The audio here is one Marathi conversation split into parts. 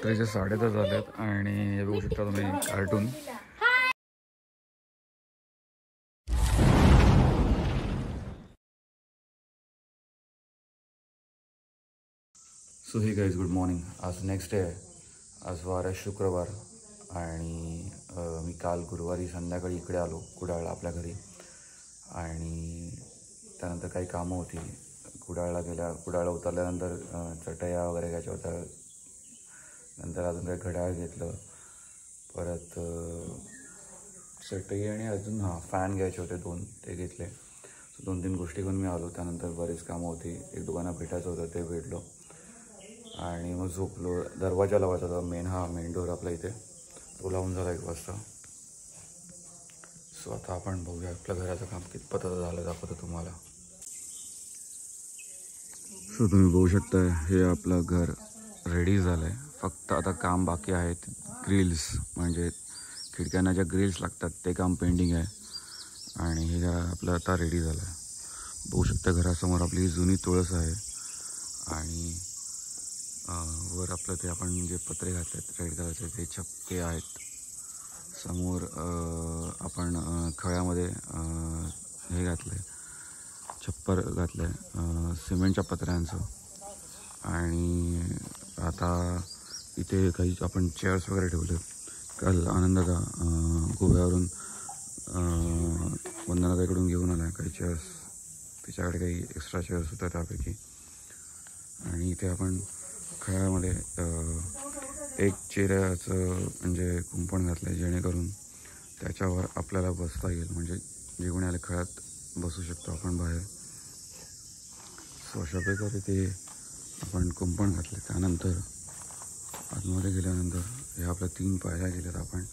रात्रीचे 10:30 झालेत आणि हे बघू शकता तुम्ही कार्टून. सो हे गाईज, गुड मॉर्निंग. आज नेक्स्ट डे आहे. आज वार आहे शुक्रवार आणि मी काल गुरुवारी संध्याकाळी इकडे आलो कुडाळला आपल्या घरी आणि त्यानंतर काही कामं होती. कुडाळला उतरल्यानंतर चटया वगैरे घ्यायच्या होत्या. नंतर अजून काही घड्याळ घेतलं, परत चटई आणि अजून फॅन घ्यायचे होते 2, ते घेतले. सो 2-3 गोष्टी घेऊन मी आलो. त्यानंतर बरीच कामं होती. एक दुकानात भेटायचं होतं, ते भेटलो आणि मग झोपलो. दरवाजा लावायचा होता, मेन डोर आपल्या इथे, तो लावून झाला 1 वाजता. सो आता आपण बघूया आपल्या घराचं काम कितपत झालं, दाखवतो तुम्हाला. सो तुम्ही बघू शकता हे आपलं घर रेडी झालं आहे. फक्त आता काम बाकी आहेत. ग्रिल्स म्हणजे खिडक्यांना ज्या ग्रिल्स लागतात ते काम पेंडिंग आहे आणि हे आपलं आता रेडी झालं आहे. बघू शकता घरासमोर आपली जुनी तुळस आहे आणि वर आपलं ते आपण जे पत्रे घातलेत रेड कलरचे ते छप्पे आहेत. समोर आपण खळ्यामध्ये हे घातलं आहे, छप्पर घातलं आहे सिमेंटच्या पत्र्यांचं. आणि आता इथे काही आपण चेअर्स वगैरे ठेवले. काल आनंदाचा गोव्यावरून वंदनाताईकडून घेऊन आला काही चेअर्स. तिच्याकडे काही एक्स्ट्रा चेअर्स होत्या त्यापैकी. आणि इथे आपण खळ्यामध्ये एक चिऱ्याचं म्हणजे कुंपण घातलं आहे जेणेकरून त्याच्यावर आपल्याला बसता येईल. म्हणजे जे कोणी आले खळ्यात बसू शकतो आपण बाहेर. सो अशा प्रकारे ते आपण कुंपण घातले. त्यानंतर आतमध्ये गेल्यानंतर हे आपल्या 3 पायऱ्या गेल्यात आपण.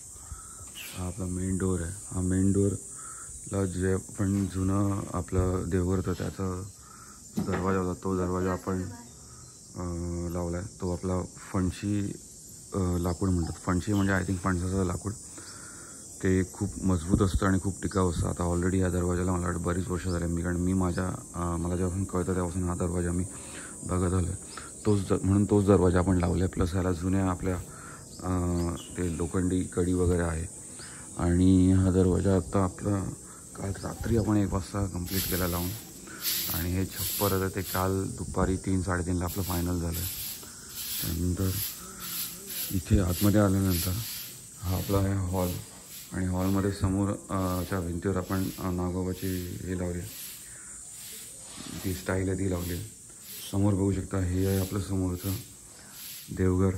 हा आपला मेन डोअर आहे. हा मेन डोअरला जे आपण जुनं आपलं देवघर होतं त्याचा दरवाजा होता, तो दरवाजा आपण लावला आहे. तो आपला फणशी लाकूड म्हणतात. फणशी म्हणजे आय थिंक फणसाचं लाकूड. ते खूप मजबूत असतं आणि खूप टिकाऊ असतं. आता ऑलरेडी या दरवाजाला मला वाटतं बरीच वर्ष झाले. कारण मला जेव्हापासून कळतं तेव्हापासून हा दरवाजा मी बघत आलो आहे. म्हणून तोच दरवाजा आपण लावला आहे. प्लस ह्याला जुन्या आपल्या ते लोखंडी कडी वगैरे आहे. आणि हा दरवाजा आता आपला काल रात्री आपण 1 वाजता कंप्लीट केला लावून. आणि हे छप्पर ते काल दुपारी 3-3:30ला आपलं फायनल झालं आहे. त्यानंतर इथे आतमध्ये आल्यानंतर हा आपला आहे हॉल. आणि हॉलमध्ये समोर च्या भिंतीवर आपण नागोबाची हे लावली, ती स्टाईल आहे ती लावली. समोर बघू शकता हे आहे आपलं समोरचं देवघर.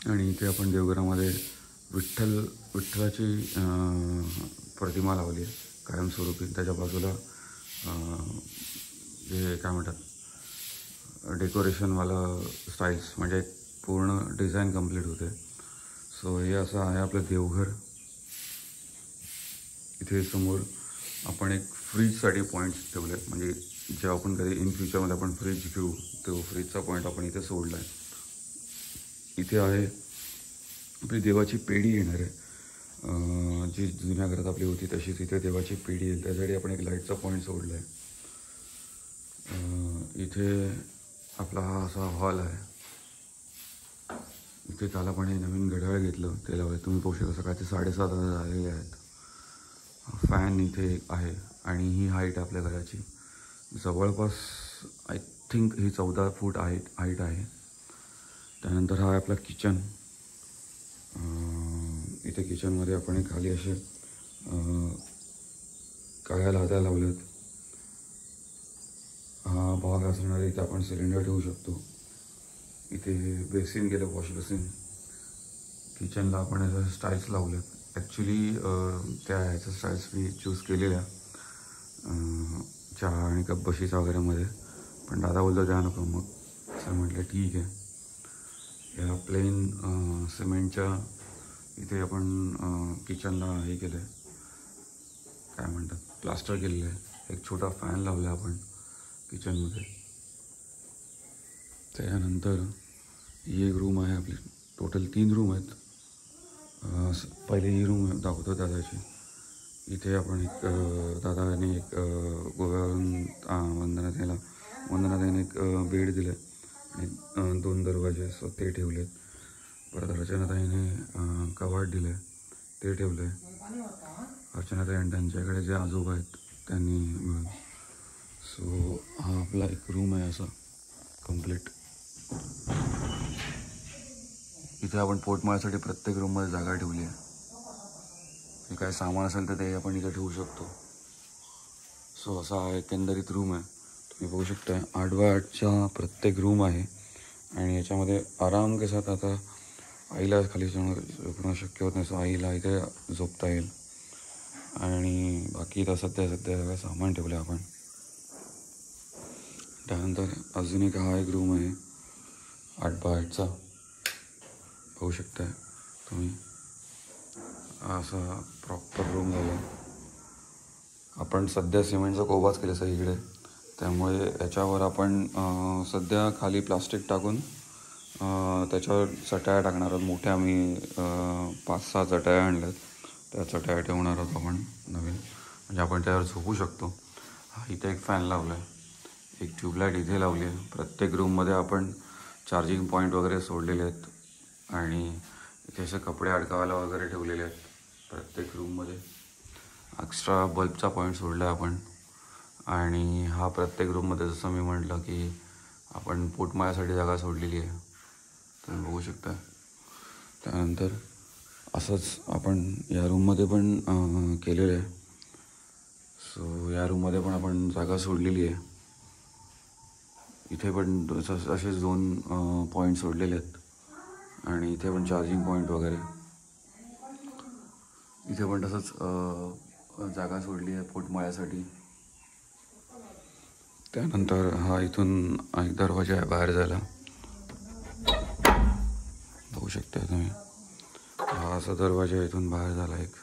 आणि इथे आपण देवघरामध्ये विठ्ठलाची प्रतिमा लावली आहे कायमस्वरूपी. त्याच्या बाजूला जे काय म्हणतात डेकोरेशनवाला स्टाईल्स म्हणजे पूर्ण डिझाईन कंप्लीट होते. सो हे असं आहे आपलं देवघर. इथे समोर आपण एक फ्रीजसाठी पॉईंट्स ठेवले. म्हणजे जेव्हा आपण कधी इन फ्युचरमध्ये आपण फ्रीज घेऊ तो फ्रीजचा पॉईंट आपण इथे सोडला आहे. इथे आहे आपली देवाची पेढी येणार आहे. जी जुन्या घरात आपली होती तशीच इथे देवाची पेढी येईल. त्यासाठी आपण एक लाईटचा पॉईंट सोडला आहे. इथे आपला हा असा हॉल आहे. इथे काल आपण हे नवीन घड्याळ घेतलं ते लावले. तुम्ही पाहू शकता सकाळचे 7:30 झालेले आहेत. फॅन इथे आहे आणि ही हाईट आपल्या घराची जवळपास I think he 14 foot height आहे. त्यानंतर हा आपला किचन. इथे किचनमध्ये आपण खाली असे काळ्या लाद्या लावल्यात. हा भाग असणार इथे आपण सिलेंडर ठेवू शकतो. इथे बेसिन गेलं, वॉश बेसिन. किचनला आपण याच्या स्टाईल्स लावल्यात. ॲक्च्युली त्या ह्याच्या स्टाईल्स मी चूज केलेल्या चहा आणि कप बशीचा वगैरेमध्ये, पण दादा बोलतो त्या नको. मग असं म्हटलं ठीक आहे. या प्लेन सिमेंटच्या इथे आपण किचनला हे केलं आहे, काय म्हणतात प्लास्टर केलेलं आहे. एक छोटा फॅन लावला आहे आपण किचनमध्ये. त्यानंतर ही एक रूम आहे आपली. टोटल 3 रूम आहेत. पहिले ही रूम दाखवतो दादाची. इथे आपण एक गोव्यावरून वंदनाताईने एक बेड दिलं आहे. आणि 2 दरवाजे सो ते ठेवलेत. परत अर्चनाताईने कवाट दिले ते ठेवले. अर्चनाताई आणि त्यांच्याकडे जे आजोबा आहेत त्यांनी मिळून. सो हा आपला एक रूम आहे असा कम्प्लीट. इथे आपण पोटमाळ्यासाठी प्रत्येक रूममध्ये जागा ठेवली आहे. जे काय सामान असेल तर ते आपण इथे ठेवू शकतो. सो असा हा एकंदरीत रूम आहे. तुम्ही बघू शकता 8x8चा प्रत्येक रूम आहे. आणि याच्यामध्ये आराम के साथ आता आईला खाली झोपणं शक्य होत नाही. सो आईला इथे झोपता येईल. आणि बाकी तर सध्या सगळं सामान ठेवलं आपण. त्यानंतर अजून एक हा एक रूम आहे 8x8चा. बघू शकता तुम्ही. असा प्रॉपर रूम झाला. आपण सध्या सिमेंटचा कोबाच केला सगळीकडे. त्यामुळे याच्यावर आपण सध्या खाली प्लास्टिक टाकून त्याच्यावर चटाया टाकणार आहोत. मोठ्या आम्ही 5-6 चटाया आणल्यात. त्या चटाया ठेवणार आहोत आपण नवीन. म्हणजे आपण त्यावर झोपू शकतो. इथे एक फॅन लावला आहे. एक ट्यूबलाईट इथे लावली आहे. प्रत्येक रूममध्ये आपण चार्जिंग पॉईंट वगैरे सोडलेले आहेत. आणि इथे असे कपडे अडकावायला वगैरे ठेवलेले आहेत प्रत्येक रूममध्ये. एक्स्ट्रा बल्बचा पॉईंट सोडला आहे आपण. आणि हा प्रत्येक रूममध्ये जसं मी म्हटलं की आपण पोटमाळ्यासाठी जागा सोडलेली आहे. तुम्ही बघू शकता. त्यानंतर असंच आपण या रूममध्ये पण केलेलं आहे. सो या रूममध्ये पण आपण जागा सोडलेली आहे. इथे पण असेच 2 पॉईंट सोडलेले आहेत. आणि इथे पण चार्जिंग पॉईंट वगैरे. इथे पण तसंच जागा सोडली आहे पोटमाळ्यासाठी. त्यानंतर हा इथून एक दरवाजा आहे बाहेर जायला. बघू शकता तुम्ही. हा असा दरवाजा इथून बाहेर झाला एक.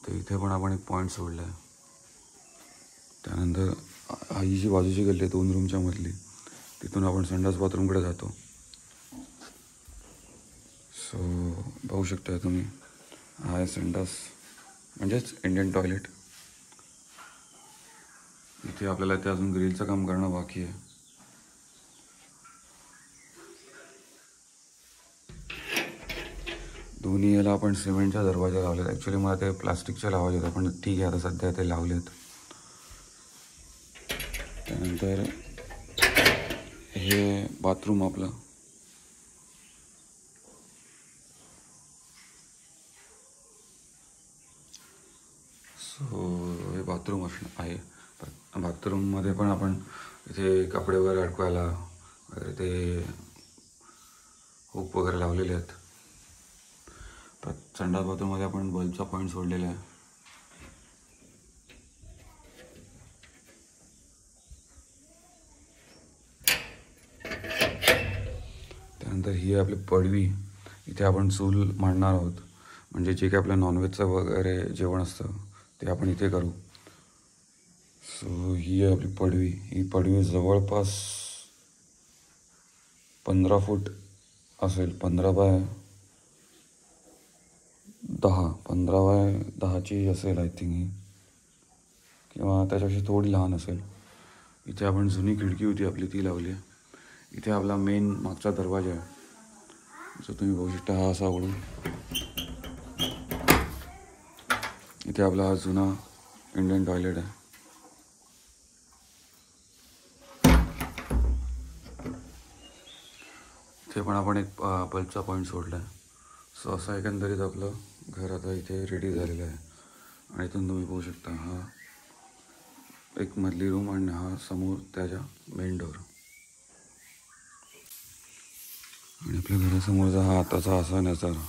तर इथे पण आपण एक पॉईंट सोडला आहे. त्यानंतर ही जी बाजूची गल्ली आहे 2 रूमच्या मधली, तिथून आपण संडास बाथरूमकडे जातो. सो बघू शकता तुम्ही. हा आहे संडास म्हणजेच इंडियन टॉयलेट. इथे आपल्याला इथे अजून ग्रिलचं काम करणं बाकी आहे. दोन्ही याला आपण सिमेंटच्या दरवाजा लावलेत. ॲक्च्युली मला ते प्लास्टिकचे लावायचे होते पण ठीक आहे आता सध्या ते लावलेत. त्यानंतर हे बाथरूम आपलं. सो हे बाथरूम आहे. बाथरूममध्ये पण आपण इथे कपडे वगैरे अडकवायला वगैरे ते हुक वगैरे लावलेले आहेत. संडास बाथरूममध्ये आपण बल्बचा पॉईंट सोडलेला आहे. त्यानंतर ही आपली पडवी. इथे आपण चूल मांडणार आहोत. म्हणजे जे काही आपलं नॉनव्हेजचं वगैरे जेवण असतं ते आपण इथे करू. सो ही आहे आपली पडवी. ही पडवी जवळपास 15 फूट असेल. 15x10ची असेल आय थिंक ही, किंवा त्याच्यापेक्षा थोडी लहान असेल. इथे आपण जुनी खिडकी होती आपली ती लावली आहे. इथे आपला मेन मागचा दरवाजा आहे. जो तुम्ही बघू शकता. हा असा उघडून इथे आपला हा जुना इंडियन टॉयलेट आहे. इथे पण आपण एक बल्बचा पॉईंट सोडला आहे. सो असं एकंदरीत आपलं घर आता इथे रेडी झालेलं आहे. आणि इथून तुम्ही बघू शकता हा एक मधली रूम आणि हा समोर त्याच्या मेन डोर. आणि आपल्या घरासमोरचा हा आताचा असा नजारा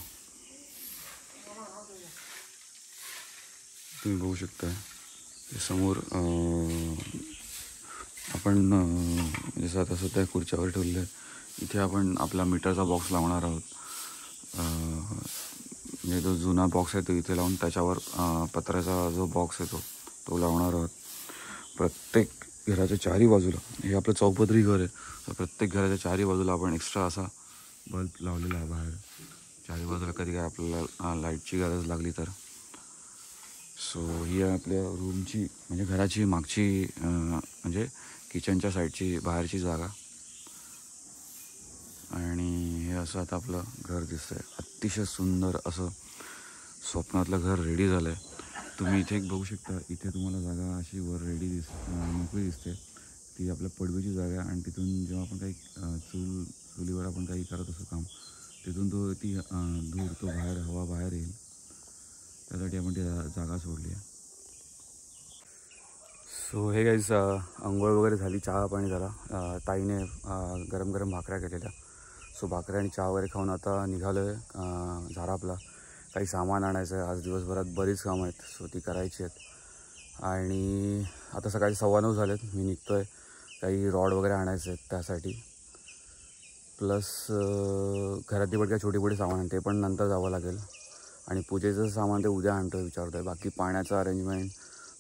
तुम्ही बघू शकता. समोर आपण जसं आता सध्या खुर्च्यावर ठेवलेलं आहे. इथे आपण आपला मीटरचा बॉक्स लावणार आहोत. म्हणजे जो जुना बॉक्स आहे तो इथे लावून त्याच्यावर पत्र्याचा जो बॉक्स आहे तो लावणार आहोत. प्रत्येक घराच्या 4ही बाजूला, हे आपलं चौपदरी घर आहे, तर प्रत्येक घराच्या 4ही बाजूला आपण एक्स्ट्रा असा बल्ब लावलेला आहे बाहेर. 4ही बाजूला कधी काय आपल्याला लाईटची गरज लागली तर. सो ही आहे आपल्या रूमची म्हणजे घराची मागची म्हणजे किचनच्या साईडची बाहेरची जागा. आणि हे असं आता आपलं घर दिसतंय. अतिशय सुंदर असं स्वप्नातलं घर रेडी झालं आहे. तुम्ही इथे एक बघू शकता. इथे तुम्हाला जागा अशी वर रेडी मोकळी दिसते. ती आपल्या पडवीची जागा आहे. आणि तिथून जेव्हा आपण काही चुलीवर आपण काही करत असतो काम, तिथून ती धूर तो हवा बाहेर येईल, त्यासाठी आपण ती जागा सोडली आहे. सो हे गाईज अंघोळ वगैरे झाली, चहा पाणी झाला. ताईने गरम गरम भाकऱ्या केलेल्या. सो भाकऱ्या आणि चहा वगैरे खाऊन आता निघालो आहे झारापला. काही सामान आणायचं आहे. आज दिवसभरात बरीच कामं आहेत, सो ती करायची आहेत. आणि आता सकाळी 9:15 झालेत. मी निघतो आहे. काही रॉड वगैरे आणायचे आहेत त्यासाठी. प्लस घरातली पण काही छोटी मोठी सामान आहे, ते पण नंतर जावं लागेल. आणि पूजेचं सामान ते उद्या आणतो आहे विचारतो आहे. बाकी पाण्याचं अरेंजमेंट,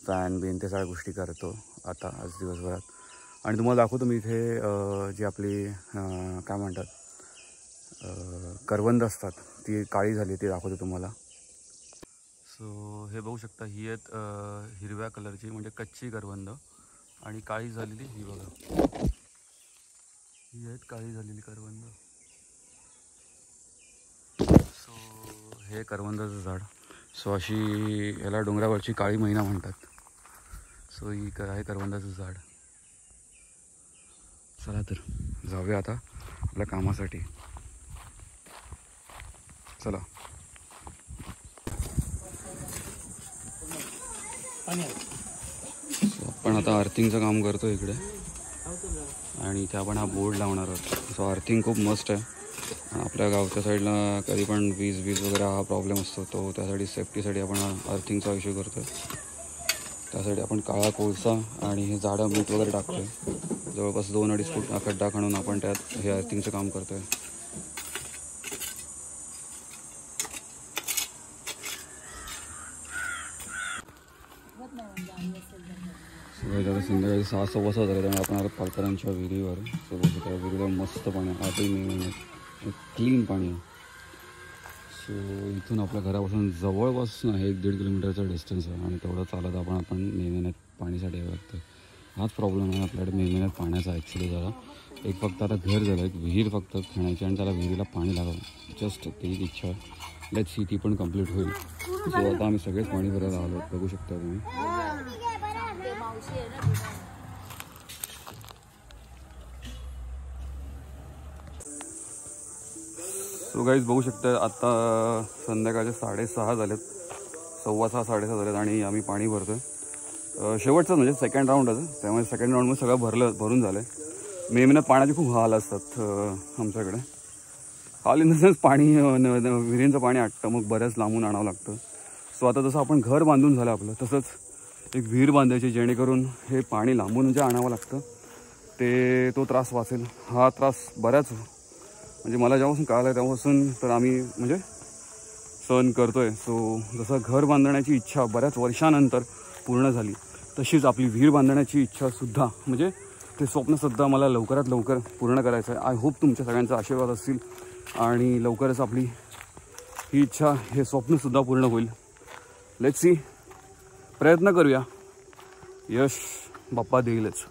फॅन बिन, ते सगळ्या गोष्टी करतो आता आज दिवसभरात. आणि तुम्हाला दाखवतो मी इथे जी आपली काय म्हणतात करवंद असतात, ती काळी झाली, ती दाखवतो तुम्हाला. सो हे बघू शकता. ही आहेत हिरव्या कलरची म्हणजे कच्ची करवंद. आणि काळी झालेली ही बघा, ही आहेत काळी झालेली करवंद. सो हे करवंदाचं झाड. सो अशी याला डोंगरावरची काळी मैना म्हणतात. सो ही आहे करवंदाचं झाड. चला तर जाऊया आता आपल्या कामासाठी. चला. सो आपण आता अर्थिंगचं काम करतो इकडे. आणि इथे आपण हा बोर्ड लावणार आहोत. सो अर्थिंग खूप मस्त आहे. आपल्या गावच्या साईडला कधी पण वीज वगैरे हा प्रॉब्लेम असतो, तो त्यासाठी सेफ्टीसाठी आपण अर्थिंगचा इश्यू करतो आहे. त्यासाठी आपण काळा कोळसा आणि हे जाडं मीठ वगैरे टाकतो आहे. जवळपास 2-2.5 फूट खड्डा खणून आपण त्यात हे अर्थिंगचं काम करतो आहे. आता संध्याकाळी 6:15 झाले, त्यामुळे आपण आता पालकरांच्या विहिरीवर. त्या विहिरीवर मस्त पाणी, 8 महिने क्लीन पाणी आहे. सो इथून आपल्या घरापासून जवळपासून आहे 1-1.5 किलोमीटरचा डिस्टन्स आहे. आणि तेवढं चालत आपण मे महिन्यात पाणीसाठी यावं लागतं. हाच प्रॉब्लेम आहे आपल्याकडे मे महिन्यात पाण्याचा ॲक्च्युली. जरा एक फक्त आता घर झालं, एक विहीर फक्त खेळायची आणि त्याला विहिरीला पाणी लागावं, जस्ट ती एक इच्छा आहे. लेट्स सी ती पण कंप्लीट होईल. सो आता आम्ही सगळेच पाणी भरायला आलो, बघू शकता तुम्ही. सो गाईज बघू शकता. आता संध्याकाळचे 6:30 झालेत, 6:15-6:30 झालेत आणि आम्ही पाणी भरतो आहे. शेवटचं म्हणजे सेकंड राऊंडच, त्यामुळे सेकंड राऊंडमध्ये सगळं भरून झालं आहे. मे महिन्यात पाण्याचे खूप हाल असतात आमच्याकडे. हाल इन द सेन्स पाणी विहिरींचं पाणी आटतं, मग बऱ्याच लांबून आणावं लागतं. सो आता जसं आपण घर बांधून झालं आपलं, तसंच एक विहीर बांधायची, जेणेकरून हे पाणी लांबून जे आणावं लागतं तो त्रास वाचेल. हा त्रास बऱ्याच म्हणजे मला जेव्हापासून कळालं आहे तेव्हापासून तर आम्ही म्हणजे सहन करतो आहे. सो जसं घर बांधण्याची इच्छा बऱ्याच वर्षानंतर पूर्ण झाली, तशीच आपली विहीर बांधण्याची इच्छासुद्धा, म्हणजे ते स्वप्नसुद्धा मला लवकरात लवकर पूर्ण करायचं आहे. आय होप तुमच्या सगळ्यांचा आशीर्वाद असतील आणि लवकरच आपली ही इच्छा, हे स्वप्नसुद्धा पूर्ण होईल. लेट्स सी, प्रयत्न करूया, यश बाप्पा देईलच.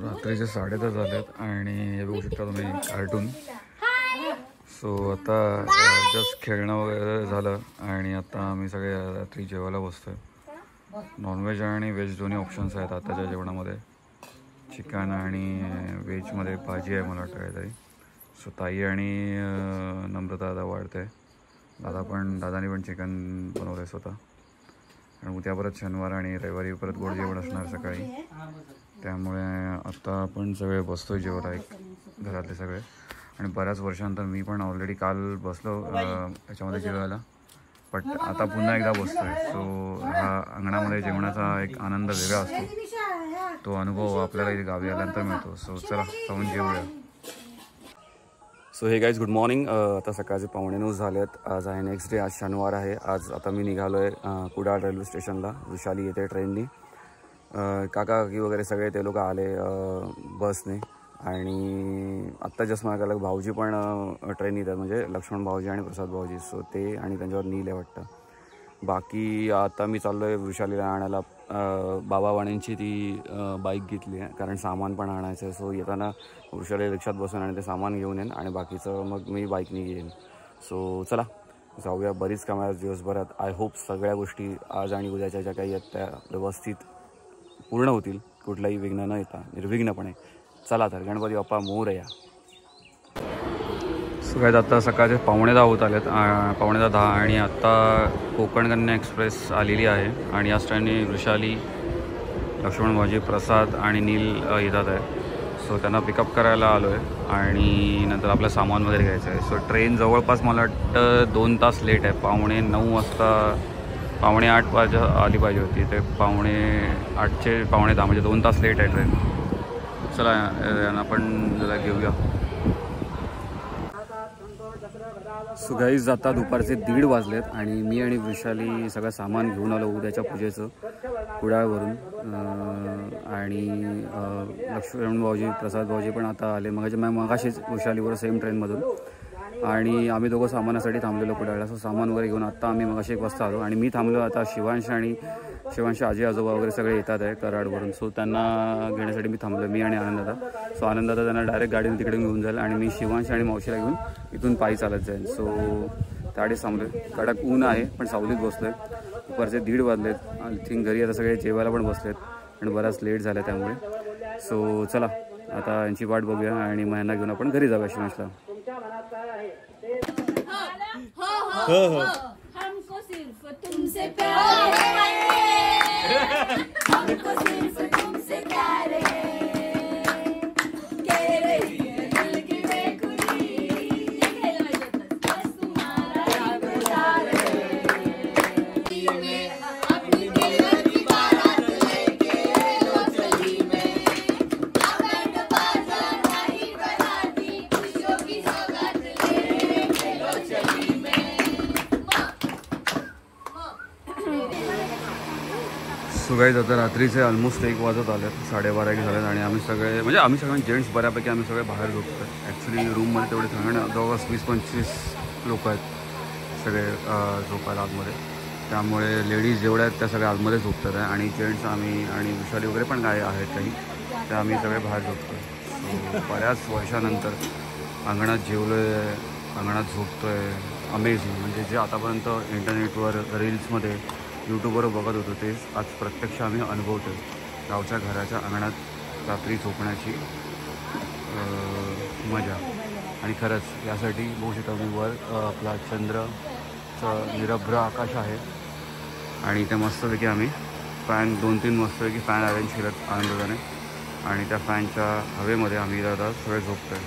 रात्रीचे 10:30 झालेत आणि हे बघू शकता तुम्ही कार्टून. सो आता जस्ट खेळणं वगैरे झालं आणि आता आम्ही सगळे रात्री जेवायला बसतो आहे. नॉनव्हेज आणि व्हेज दोन्ही ऑप्शन्स आहेत आताच्या जेवणामध्ये. चिकन आणि व्हेजमध्ये भाजी आहे मला वाटतं काहीतरी. सो ताई आणि नम्रता दादा वाढते. दादानी पण चिकन बनवलं आहे स्वतः. आणि उद्या परत शनिवार आणि रविवारी परत गोड जेवण असणार सकाळी. त्यामुळे आता आपण सगळे बसतो जेवायला एक घरातले सगळे. आणि बऱ्याच वर्षानंतर मी पण ऑलरेडी काल बसलो याच्यामध्ये जेवायला, बट आता पुन्हा एकदा बसतो आहे. सो हा अंगणामध्ये जेवणाचा एक आनंद वेगळा असतो. तो अनुभव आपल्याला इथे गावी आल्यानंतर मिळतो. सो चला जाऊन जेवूया. सो हे गाईज, गुड मॉर्निंग. आता सकाळचे 8:45 झालेत. आज आहे नेक्स्ट डे. आज शनिवार आहे. आज आता मी निघालो आहे कुडाळ रेल्वे स्टेशनला. वृषाली येते ट्रेननी. काका काकी वगैरे सगळे ते लोक आले बसने. आणि आत्ता जस्ट मला कळलं भाऊजी पण ट्रेन येतात, म्हणजे लक्ष्मण भाऊजी आणि प्रसाद भाऊजी. सो ते आणि त्यांच्यावर नील आहे वाटतं. बाकी आता मी चाललो आहे वृषालीला आणायला. बाबा वाण्यांची ती बाईक घेतली आहे कारण सामान पण आणायचं आहे. सो येताना वृषाली रिक्षात बसून आणि ते सामान घेऊन येईन आणि बाकीचं मग मी बाईकने घेईन. सो चला जाऊया. बरीच कामं आज दिवसभरात. आय होप सगळ्या गोष्टी आज आणि उद्याच्या ज्या काही आहेत त्या व्यवस्थित पूर्ण होतील, कुठलाही विघ्न न येता निर्विघ्नपणे. चला तर गणपती बाप्पा मोरया. सगळ्यात आता सकाळचे 9:45 होत आलेत. 9:45 आणि आत्ता कोकण कन्या एक्सप्रेस आलेली आहे. आणि या ट्रेनने वृषाली, लक्ष्मण भाऊजी, प्रसाद आणि नील येतात आहे. सो त्यांना पिकअप करायला आलो आहे आणि नंतर आपलं सामान वगैरे घ्यायचं आहे. सो ट्रेन जवळपास मला वाटतं 2 तास लेट आहे. 9:45 वाजता 9:45 वाजता आली पाहिजे होती. ते 9:45चे 9:10 म्हणजे 2 तास लेट आहे ट्रेन. चला आपण जरा घेऊया. सो गाईज, आता दुपारचे 1:30 वाजलेत आणि मी आणि वृषाली सगळं सामान घेऊन आलो उद्याच्या पूजेचं कुडाळवरून. आणि लक्ष्मण भाऊजी, प्रसाद भाऊजी पण आता आले. मगाशीच वृषालीवर सेम ट्रेनमधून. आणि आम्ही दोघं सामानासाठी थांबलेलो कुडाळला. सो सामान वगैरे घेऊन आत्ता आम्ही मगाशी 1 वाजता आलो. आणि मी थांबलो. आता शिवांश आजी आजोबा वगैरे सगळे येतात आहे कराडवरून. सो त्यांना घेण्यासाठी मी थांबलो, मी आणि आनंददादा. सो आनंददादा त्यांना डायरेक्ट गाडीने तिकडे घेऊन जाईल आणि मी शिवांश आणि मावशीला घेऊन इथून पायी चालत जाईल. सो त्यावेळेस थांबलो. कडक ऊन आहे पण सावलीत बसलो आहे. दुपारचे 1:30 वाजलेत. आय थिंक घरी आता सगळे जेवायला पण बसलेत आणि बराच लेट झाला त्यामुळे. सो चला आता यांची वाट बघूया आणि मग यांना घेऊन आपण घरी जाऊया शिवांशला. हमको सिर्फ तुमसे प्यार है, हमको सिर्फ तुमसे प्यार है, कह रही है दिल की बेखुदी, बस तुम्हारा इंतजार है, अपनी दिल की बारात लेके लो चली मैं, बैंड बाजा नहीं बजाती, खुशियों की सौगात लेके लो चली मैं. सो गाईज, आता रात्रीचे ऑलमोस्ट 1 वाजत आलेत. 12:30 झालेत आणि आम्ही सगळे जेंट्स बऱ्यापैकी आम्ही सगळे बाहेर झोपतो आहे. ॲक्च्युली रूममध्ये तेवढे सांगणं जवळपास 20-25 लोक आहेत सगळे झोपायला आतमध्ये. त्यामुळे लेडीज जेवढ्या आहेत त्या सगळ्या आतमध्ये झोपतात आहे आणि जेंट्स आम्ही आणि विशाली वगैरे पण काय आहेत काही, त्या आम्ही सगळे बाहेर झोपतो आहे. सो बऱ्याच वर्षानंतर अंगणात जेवलो आहे, अंगणात झोपतो आहे. अमेझिंग. म्हणजे जे आतापर्यंत इंटरनेटवर रील्समध्ये यूट्यूबवर बघत होतो तेच आज प्रत्यक्ष आम्ही अनुभवतो आहे. गावच्या घराच्या अंगणात रात्री झोपण्याची मजा. आणि खरंच यासाठी बघू शकता मी वर आपला चंद्रचं निरभ्र आकाश आहे आणि त्या मस्तपैकी आम्ही फॅन 2-3 मस्तपैकी फॅन अरेंज केलेत आनंदाने आणि त्या फॅनच्या हवेमध्ये आम्ही आता सगळे झोपतो आहे.